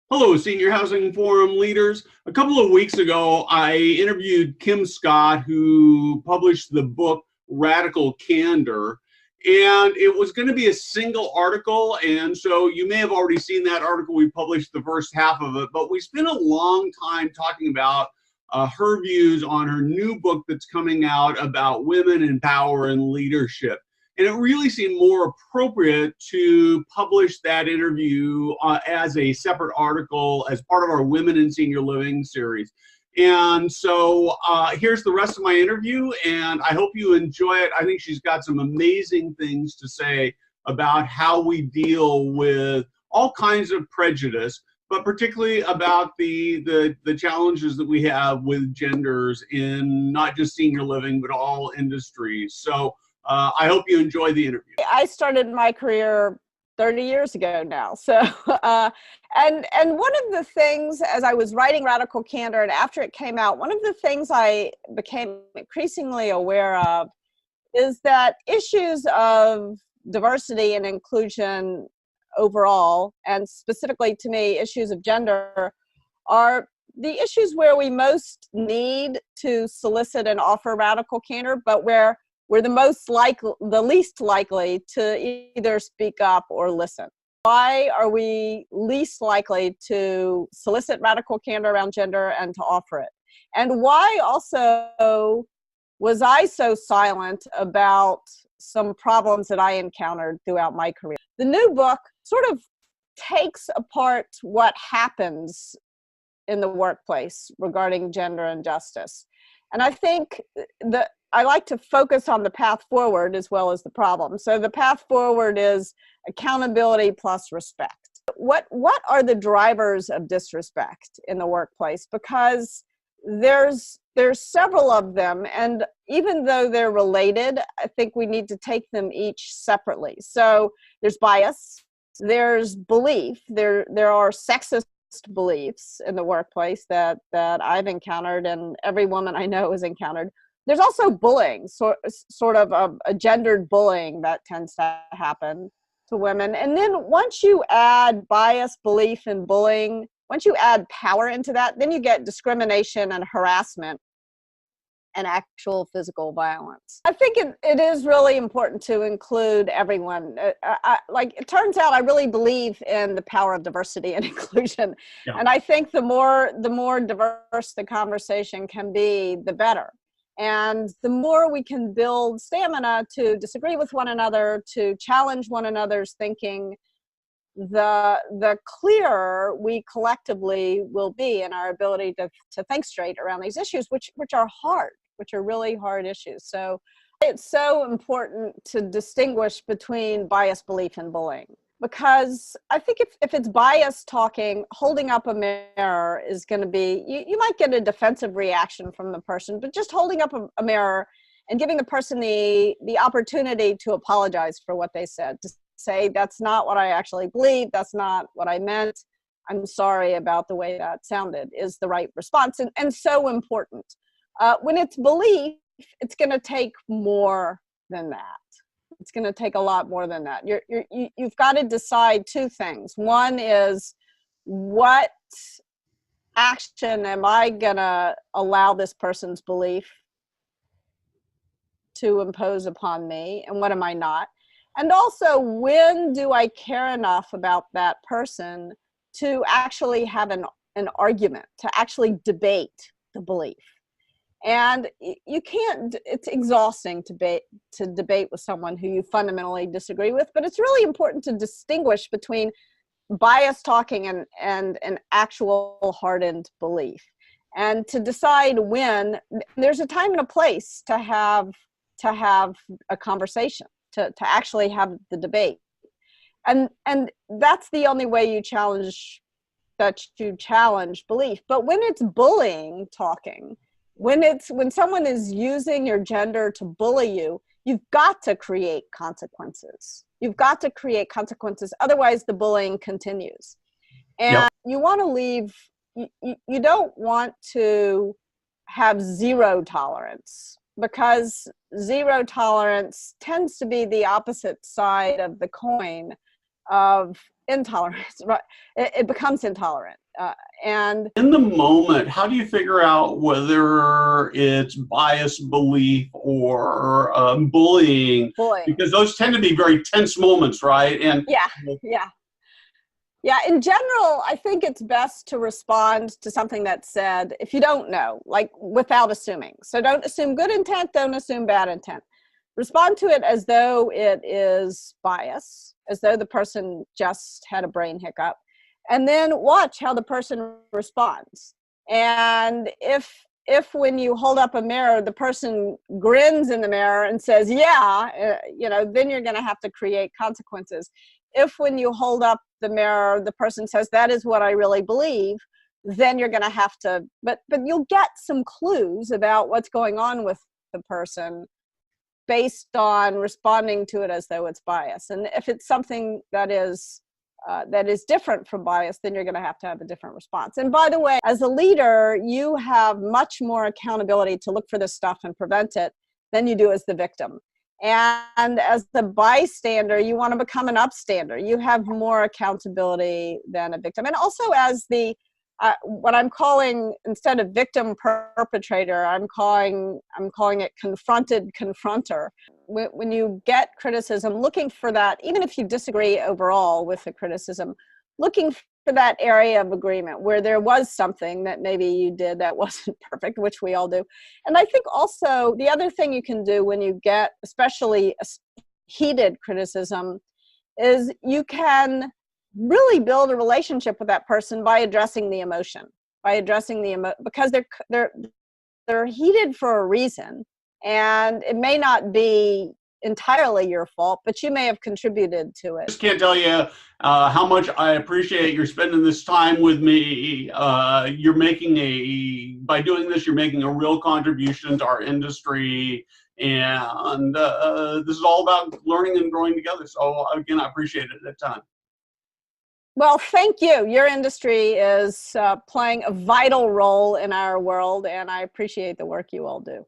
Hello, Senior Housing Forum leaders. A couple of weeks ago, I interviewed Kim Scott, who published the book Radical Candor, and it was going to be a single article. And so you may have already seen that article. We published the first half of it, but we spent a long time talking about her views on her new book that's coming out about women in power and leadership. And it really seemed more appropriate to publish that interview as a separate article as part of our Women in Senior Living series. And so here's the rest of my interview, and I hope you enjoy it. I think she's got some amazing things to say about how we deal with all kinds of prejudice, but particularly about the challenges that we have with genders in not just senior living, but all industries. So I hope you enjoy the interview. I started my career 30 years ago now. So, and one of the things, as I was writing Radical Candor and after it came out, one of the things I became increasingly aware of is that issues of diversity and inclusion overall, and specifically to me, issues of gender, are the issues where we most need to solicit and offer radical candor, but where we're the least likely to either speak up or listen. Why are we least likely to solicit radical candor around gender and to offer it? And why also was I so silent about some problems that I encountered throughout my career? The new book sort of takes apart what happens in the workplace regarding gender and justice. And I think that I like to focus on the path forward as well as the problem. So the path forward is accountability plus respect. What are the drivers of disrespect in the workplace? Because there's several of them, and even though they're related, I think we need to take them each separately. So there's bias, there's belief, there are sexist beliefs in the workplace that I've encountered and every woman I know has encountered. There's also bullying, sort of a gendered bullying that tends to happen to women. And then once you add bias, belief, and bullying, once you add power into that, then you get discrimination and harassment and actual physical violence. I think it is really important to include everyone. It turns out I really believe in the power of diversity and inclusion. Yeah. And I think the more diverse the conversation can be, the better. And the more we can build stamina to disagree with one another, to challenge one another's thinking, the clearer we collectively will be in our ability to think straight around these issues, which are hard, which are really hard issues. So it's so important to distinguish between bias, belief, and bullying. Because I think if it's bias talking, holding up a mirror is going to be, you might get a defensive reaction from the person, but just holding up a mirror and giving the person the opportunity to apologize for what they said, to say, that's not what I actually believe, that's not what I meant, I'm sorry about the way that sounded, is the right response, and so important. When it's belief, it's going to take more than that. It's going to take a lot more than that. You've got to decide two things. One is, what action am I going to allow this person's belief to impose upon me, and what am I not? And also, when do I care enough about that person to actually have an argument, to actually debate the belief? And you can't, it's exhausting to debate with someone who you fundamentally disagree with, but it's really important to distinguish between bias talking and an actual hardened belief. And to decide when, there's a time and a place to have a conversation, to actually have the debate. And that's the only way you challenge belief. But when it's bullying talking, when someone is using your gender to bully you, you've got to create consequences. You've got to create consequences. Otherwise, the bullying continues. And yep. You want to leave, you don't want to have zero tolerance, because zero tolerance tends to be the opposite side of the coin of intolerance, right? It becomes intolerant. And in the moment, how do you figure out whether it's bias belief or bullying? bullying. Because those tend to be very tense moments, right? And Yeah, yeah. Yeah, in general, I think it's best to respond to something that's said if you don't know, like without assuming. So don't assume good intent, don't assume bad intent. Respond to it as though it is bias, as though the person just had a brain hiccup, and then watch how the person responds. And if when you hold up a mirror, the person grins in the mirror and says, yeah, then you're going to have to create consequences. If when you hold up the mirror, the person says, that is what I really believe, then you're going to have to, but you'll get some clues about what's going on with the person based on responding to it as though it's bias. And if it's something that is different from bias, then you're going to have a different response. And by the way, as a leader, you have much more accountability to look for this stuff and prevent it than you do as the victim. And as the bystander, you want to become an upstander. You have more accountability than a victim. And also as the what I'm calling, instead of victim perpetrator, I'm calling it confronted confronter. When you get criticism, looking for that, even if you disagree overall with the criticism, looking for that area of agreement where there was something that maybe you did that wasn't perfect, which we all do. And I think also the other thing you can do when you get especially heated criticism is you can really build a relationship with that person by addressing the emotion, because they're heated for a reason, and it may not be entirely your fault, but you may have contributed to it. I just can't tell you how much I appreciate your spending this time with me. By doing this, you're making a real contribution to our industry, and this is all about learning and growing together. So again, I appreciate it at that time. Well, thank you. Your industry is playing a vital role in our world, and I appreciate the work you all do.